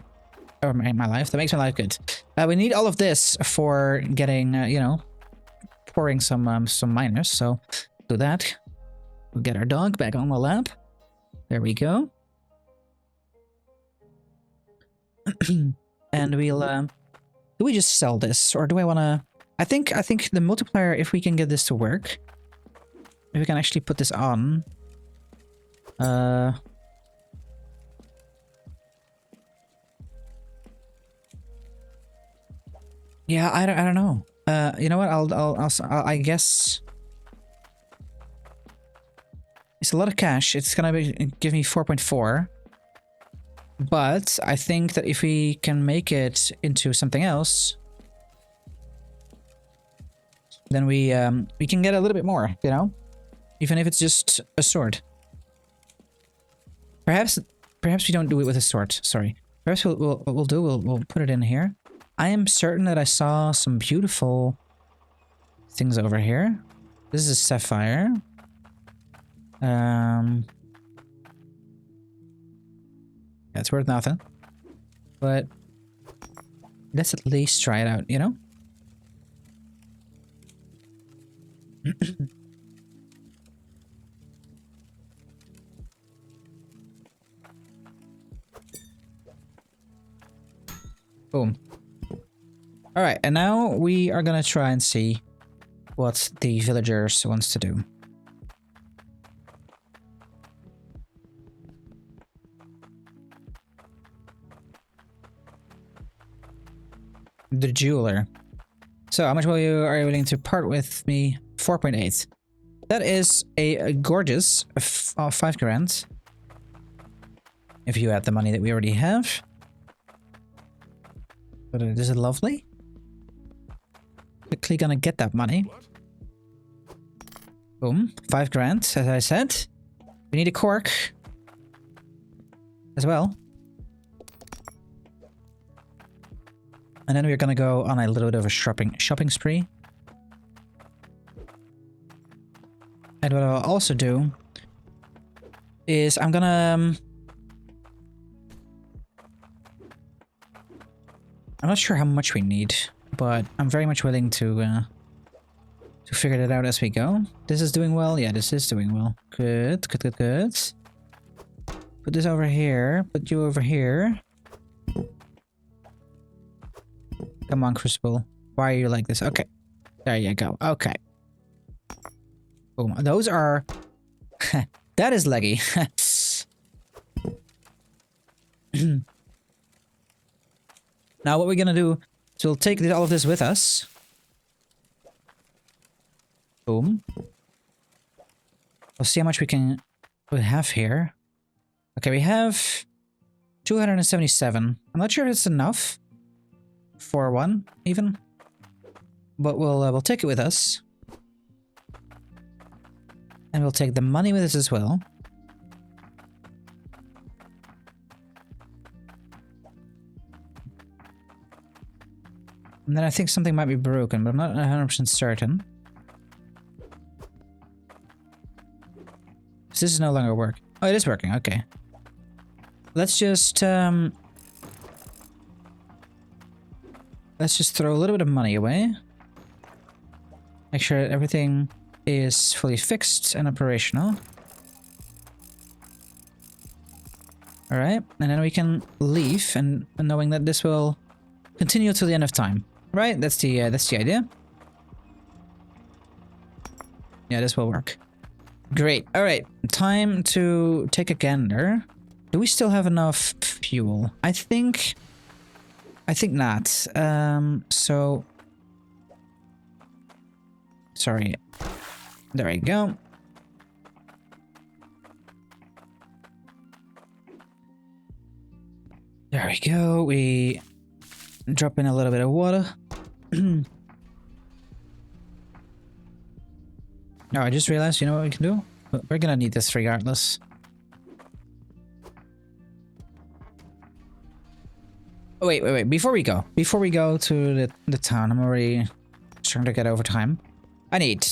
Speaker 1: Or that makes my life good. We need all of this for getting, you know, pouring some miners. So do that. We'll get our dog back on the lap. There we go. And we'll, do we just sell this? Or do I want to... I think the multiplier, if we can get this to work, if we can actually put this on, yeah, I don't know. You know what? I guess it's a lot of cash. It's gonna give me 4.4, but I think that if we can make it into something else, then we can get a little bit more. You know, even if it's just a sword. Perhaps we don't do it with a sword. Sorry. Perhaps we'll put it in here. I am certain that I saw some beautiful things over here. This is a sapphire. Yeah, it's worth nothing. But let's at least try it out, you know? Boom. Alright, and now we are gonna try and see what the villagers wants to do. The jeweler. So, how much are you willing to part with me? 4.8. That is a gorgeous 5 grand. If you add the money that we already have. But is it lovely? Quickly gonna get that money. Boom. 5 grand, as I said. We need a cork. As well. And then we're gonna go on a little bit of a shopping spree. And what I'll also do is I'm gonna... I'm not sure how much we need, but I'm very much willing to figure that out as we go. This is doing well. Yeah, this is doing well. Good, good, good, good. Put this over here. Put you over here. Come on, Crucible. Why are you like this? Okay. There you go. Okay. Boom. Those are... that is leggy. Now what we're gonna do is we'll take all of this with us. Boom. We'll see how much we have here. Okay, we have 277. I'm not sure if it's enough for one, even. But we'll take it with us. And we'll take the money with us as well. And then I think something might be broken, but I'm not 100% certain. So this is no longer working. Oh, it is working. Okay. Let's just throw a little bit of money away. Make sure that everything is fully fixed and operational. All right, and then we can leave, and knowing that this will continue till the end of time. Right, that's the idea. Yeah, this will work. Great. All right, time to take a gander. Do we still have enough fuel? I think not. So sorry. There we go. There we go. We drop in a little bit of water. No, I just realized, you know what we can do? We're gonna need this regardless. Oh, wait. Before we go to the town, I'm already starting to get over time. I need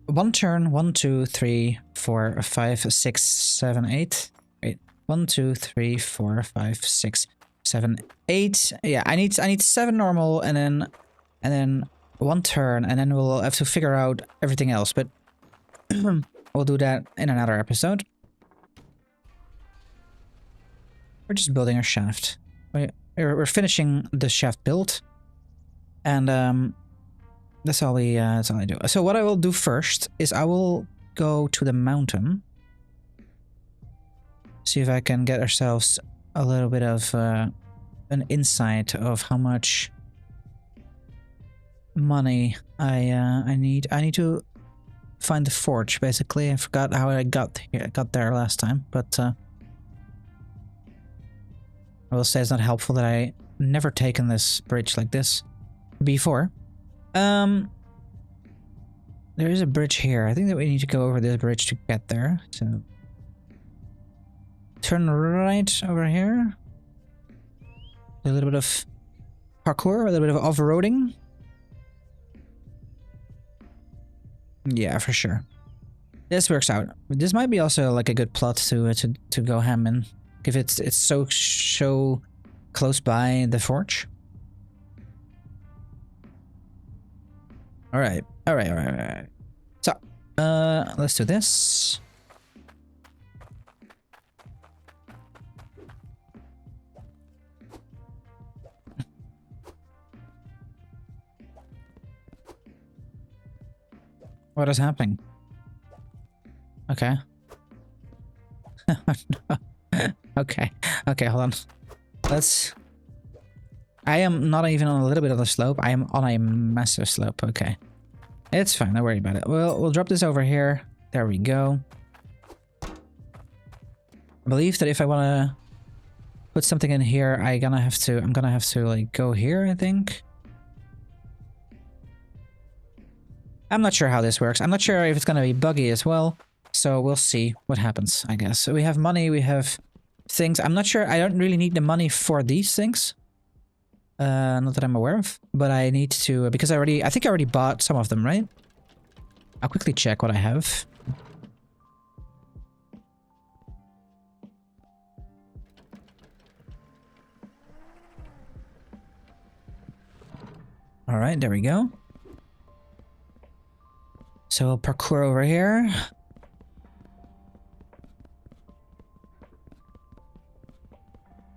Speaker 1: 1 turn, 1, 2, 3, 4, 5, 6, 7, 8. Wait, 1, 2, 3, 4, 5, 6, 7, 8. Yeah, I need 7 normal and then 1 turn, and then we'll have to figure out everything else. But we'll do that in another episode. We're just building our shaft. We're finishing the shaft build, and that's all I do. So what I will do first is I will go to the mountain, see if I can get ourselves a little bit of an insight of how much money I need. I need to find the forge. Basically, I forgot how I got there last time, but I will say it's not helpful that I never taken this bridge like this before. There is a bridge here. I think that we need to go over this bridge to get there. So turn right over here. A little bit of parkour, a little bit of off-roading. Yeah, for sure. This works out. This might be also like a good plot to go ham in. If it's so close by the forge. All right. So, let's do this. What is happening? Okay. No. Okay, hold on. I am not even on a little bit of a slope. I am on a massive slope. Okay. It's fine, don't worry about it. We'll drop this over here. There we go. I believe that if I want to put something in here, I'm gonna have to like go here, I think. I'm not sure how this works. I'm not sure if it's gonna be buggy as well. So we'll see what happens, I guess. So we have money, we have things. I'm not sure. I don't really need the money for these things. Not that I'm aware of, but I need to, because I think I already bought some of them, right? I'll quickly check what I have. All right, there we go. So we'll parkour over here.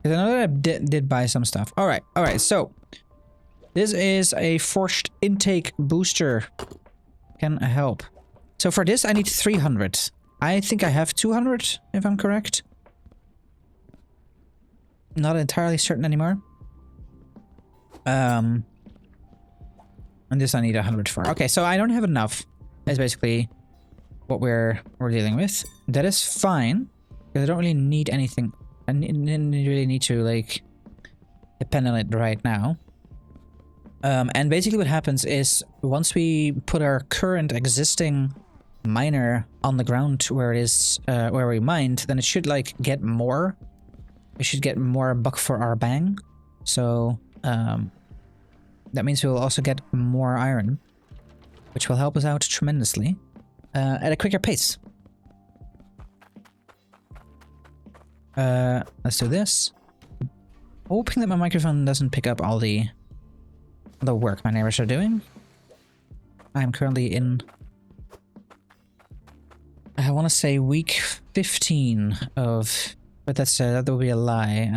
Speaker 1: Because I know that I did buy some stuff. All right. So this is a forced intake booster. Can help. So for this, I need 300. I think I have 200, if I'm correct. Not entirely certain anymore. And this I need 100 for. Okay, so I don't have enough. That's basically what we're dealing with. That is fine, because I don't really need anything. I didn't really need to, like, depend on it right now. And basically what happens is, once we put our current existing miner on the ground where it is, where we mined, then it should, like, get more. We should get more buck for our bang. So, that means we will also get more iron, which will help us out tremendously, at a quicker pace. Let's do this. Hoping that my microphone doesn't pick up all the work my neighbors are doing. I'm currently in, I want to say week 15 of, but that will be a lie.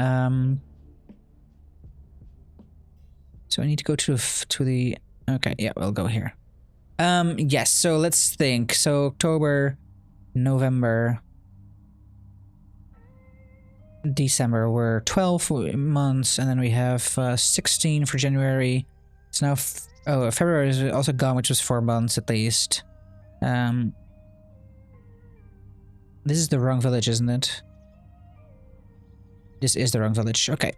Speaker 1: So I need to go to the, okay, yeah, we'll go here. Yes, so let's think. So October, November, December were 12 months, and then we have 16 for January. It's now February is also gone, which was 4 months at least. This is the wrong village, isn't it? This is the wrong village. Okay.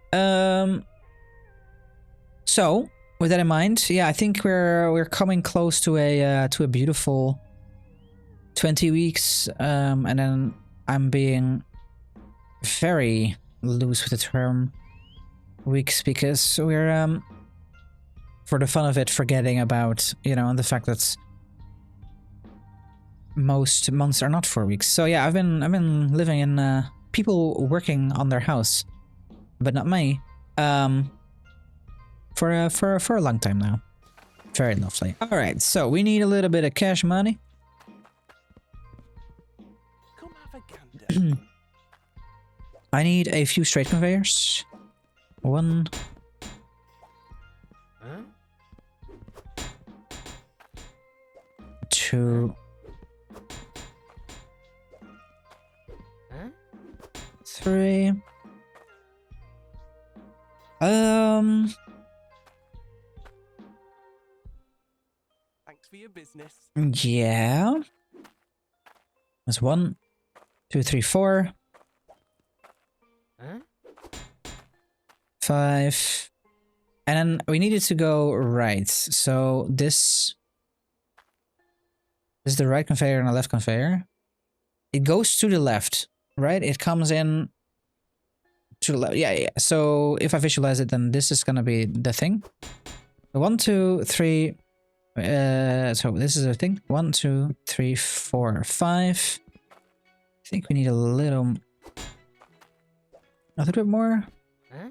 Speaker 1: So with that in mind, yeah, I think we're coming close to a beautiful 20 weeks, and then I'm being very loose with the term weeks because we're for the fun of it forgetting about, you know, the fact that most months are not 4 weeks. So yeah, I've been living in people working on their house, but not me. For a long time now. Very lovely. All right, so we need a little bit of cash money.
Speaker 4: Come have a gander.
Speaker 1: I need a few straight conveyors. 1,
Speaker 3: Huh?
Speaker 1: 2,
Speaker 3: Huh?
Speaker 1: 3.
Speaker 4: Thanks for your business.
Speaker 1: Yeah. That's 1, 2, 3, 4,
Speaker 3: Huh?
Speaker 1: 5. And then we needed to go right. So this is the right conveyor and the left conveyor. It goes to the left, right? It comes in to the left. Yeah, yeah. So if I visualize it, then this is gonna be the thing. 1, 2, 3. So this is a thing. 1, 2, 3, 4, 5. I think we need a little bit more.
Speaker 3: Huh?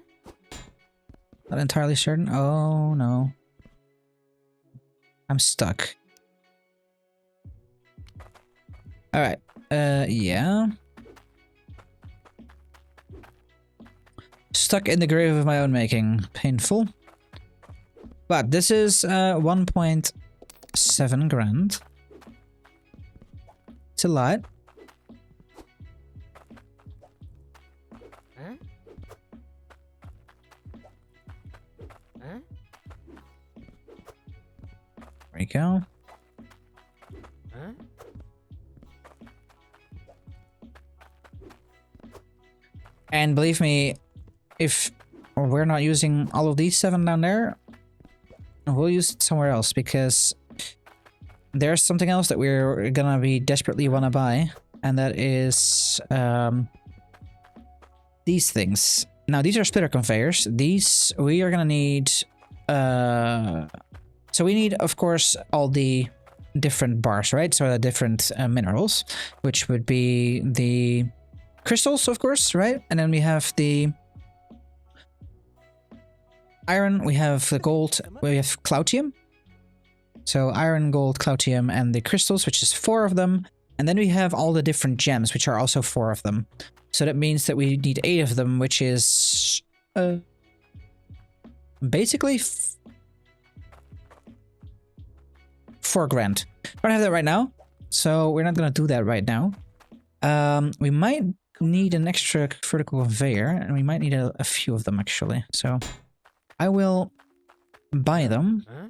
Speaker 1: Not entirely certain. Oh no. I'm stuck. Alright. Yeah. Stuck in the grave of my own making. Painful. But this is 1.7 grand. It's a lot.
Speaker 3: Huh? Huh?
Speaker 1: There we go.
Speaker 3: Huh?
Speaker 1: And believe me, if we're not using all of these 7 down there, we'll use it somewhere else because there's something else that we're gonna be desperately wanna buy, and that is these things. Now these are splitter conveyors. These we are gonna need. So we need, of course, all the different bars, right? So the different minerals, which would be the crystals, of course, right? And then we have the iron, we have the gold, we have cloutium. So iron, gold, cloutium, and the crystals, which is 4 of them. And then we have all the different gems, which are also 4 of them. So that means that we need 8 of them, which is basically 4 grand. I don't have that right now, so we're not gonna do that right now. We might need an extra vertical conveyor, and we might need a few of them actually. So I will buy them.
Speaker 3: Huh?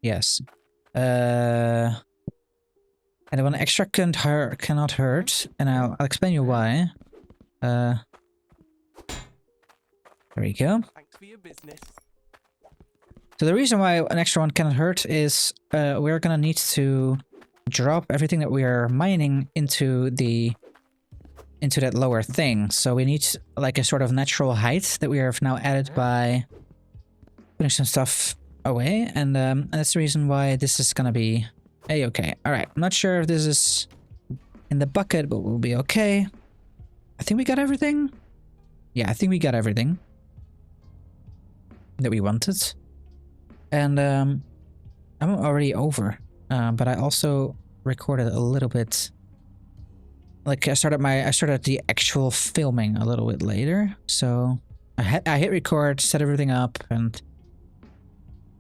Speaker 1: Yes. And the one extra cannot hurt, and I'll explain you why. There we go.
Speaker 4: Thanks for your business.
Speaker 1: So the reason why an extra one cannot hurt is we're gonna need to drop everything that we are mining into that lower thing. So we need like a sort of natural height that we have now added by putting some stuff away, and that's the reason why this is gonna be a-okay. All right, I'm not sure if this is in the bucket, but we'll be okay. I think we got everything. Yeah, I think we got everything that we wanted. And I'm already over, but I also recorded a little bit. Like I started the actual filming a little bit later, so I hit record, set everything up, and it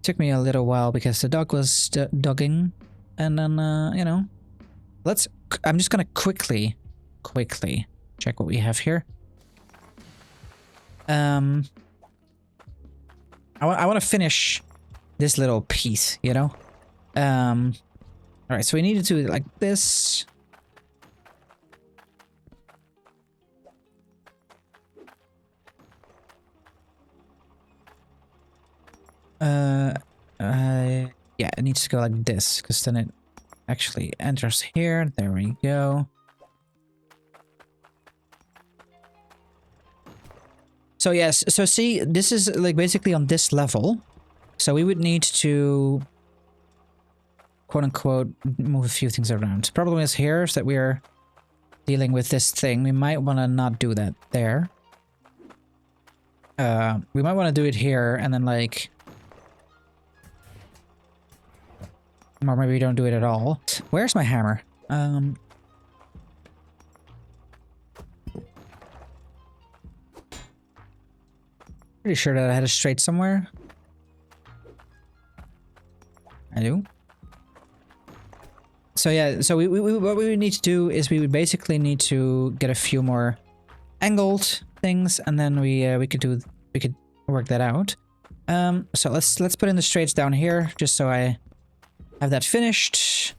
Speaker 1: took me a little while because the dog was dogging, and then you know, I'm just gonna quickly check what we have here. I want to finish this little piece, you know. All right, so we need to do it like this. Yeah, it needs to go like this, because then it actually enters here. There we go. So yes, so see, this is like basically on this level. So we would need to, quote unquote, move a few things around. Problem is here is that we're dealing with this thing. We might want to not do that there. We might want to do it here and then like... Or maybe we don't do it at all. Where's my hammer? Pretty sure that I had a straight somewhere. I do. So yeah, so what we would need to do is we would basically need to get a few more angled things, and then we could work that out. So let's put in the straights down here, just so I have that finished.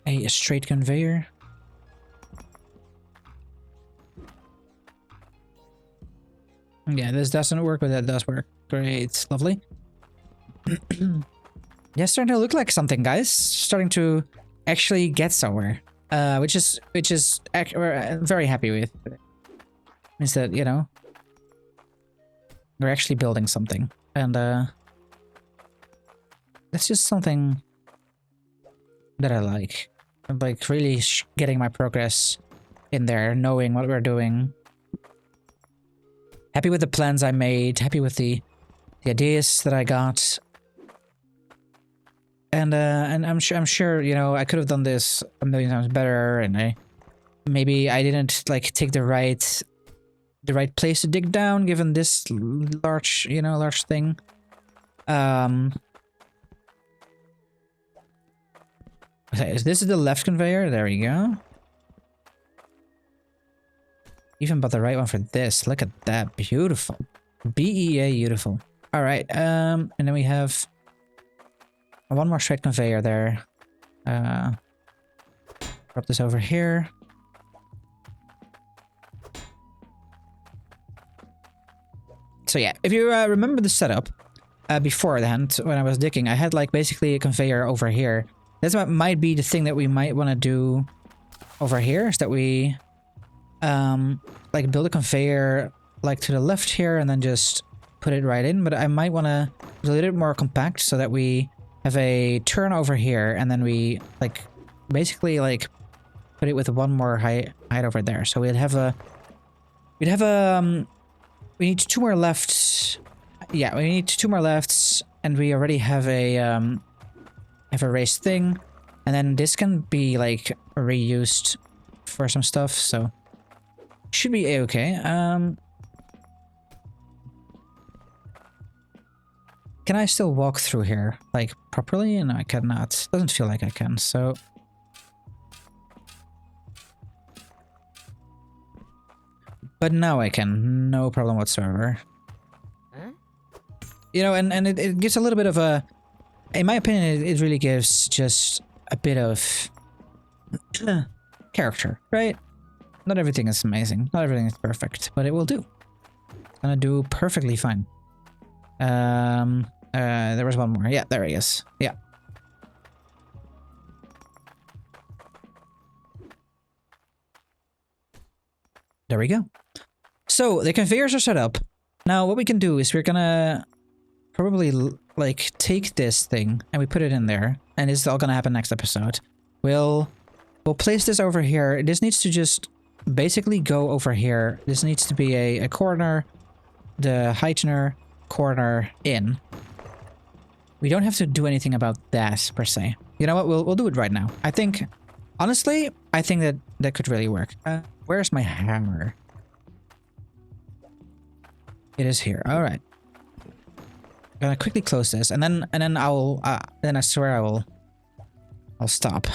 Speaker 1: A straight conveyor. Yeah, this doesn't work, but that does work. Great, lovely. Yeah, starting to look like something, guys. Starting to actually get somewhere, which is we're very happy with. Means that, you know, we're actually building something, and that's just something that I like. I'm like really getting my progress in there, knowing what we're doing. Happy with the plans I made, happy with the ideas that I got. And I'm sure, you know, I could have done this a million times better, and maybe I didn't like take the right place to dig down, given this large thing. Okay, this is the left conveyor. There we go. Even bought the right one for this. Look at that. Beautiful. BEA beautiful. Alright, and then we have one more straight conveyor there. Drop this over here. So yeah, if you remember the setup beforehand, when I was digging, I had like basically a conveyor over here. That's what might be the thing that we might want to do over here, is that we like build a conveyor like to the left here and then just put it right in. But I might want to do a little bit more compact so that we have a turn over here, and then we like basically like put it with one more height over there. So we need two more lefts. Yeah, we need two more lefts, and we already have a raised thing, and then this can be like reused for some stuff, so should be a-okay. Can I still walk through here like properly? No, I cannot. Doesn't feel like I can, so but now I can, no problem whatsoever.
Speaker 3: Huh?
Speaker 1: You know, and it gives a little bit of a, in my opinion, it really gives just a bit of character, right? Not everything is amazing, not everything is perfect, but it will do. It's gonna do perfectly fine. There was one more. Yeah, there he is. Yeah. There we go. So the conveyors are set up. Now what we can do is we're gonna probably like take this thing and we put it in there, and it's all gonna happen next episode. We'll place this over here. This needs to just basically go over here. This needs to be a corner, the Hydroneer corner in. We don't have to do anything about that per se. You know what? We'll do it right now. I think, honestly, I think that could really work. Where's my hammer? It is here. All right. I'm gonna quickly close this, and then I'll then I swear I'll stop.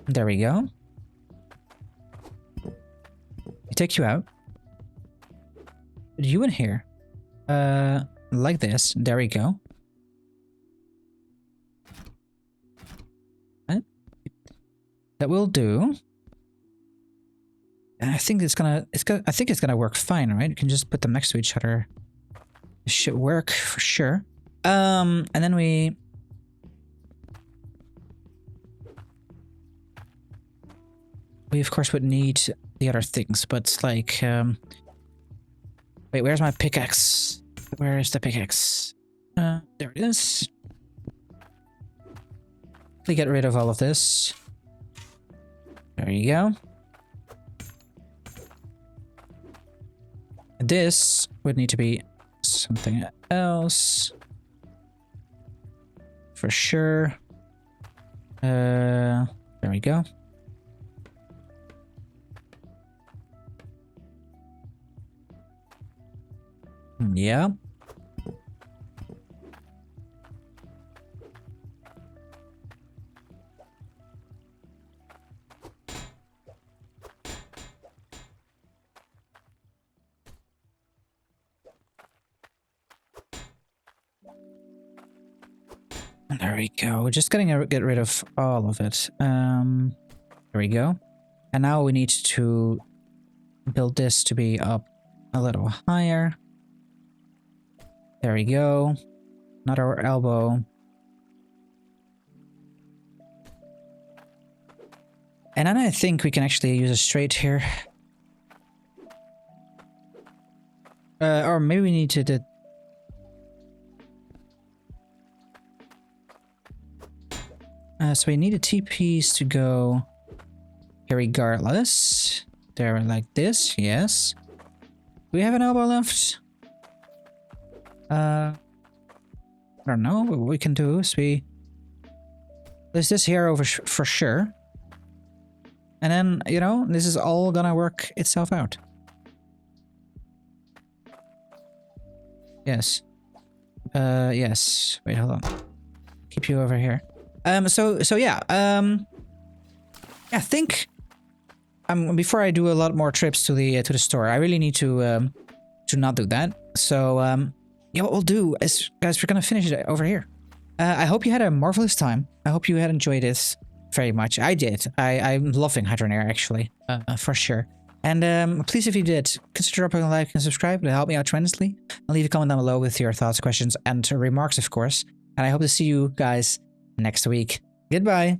Speaker 1: There we go. Take you out. Put you in here. Like this. There we go. that will do. And I think it's gonna work fine, right? You can just put them next to each other. It should work for sure. And then we of course would need the other things, but like wait, where's my pickaxe? Where is the pickaxe? There it is. We get rid of all of this. There you go. This would need to be something else. For sure. There we go. Yeah. There we go. We're just gonna get rid of all of it. There we go. And now we need to build this to be up a little higher. There we go. Another elbow. And then I think we can actually use a straight here. Or maybe we need to so we need a T-piece to go here regardless. There, like this, yes. Do we have an elbow left? I don't know. What we can do is there's this here over for sure. And then, you know, this is all gonna work itself out. Yes. Yes. Wait, hold on. Keep you over here. So yeah, I think before I do a lot more trips to the store, I really need to not do that. So yeah, what we'll do is, guys, we're gonna finish it over here. I hope you had a marvelous time. I hope you had enjoyed this very much. I did. I'm loving Hydroneer actually, for sure. And please, if you did, consider dropping a like and subscribe. It'll help me out tremendously. And leave a comment down below with your thoughts, questions, and remarks, of course. And I hope to see you guys next week. Goodbye.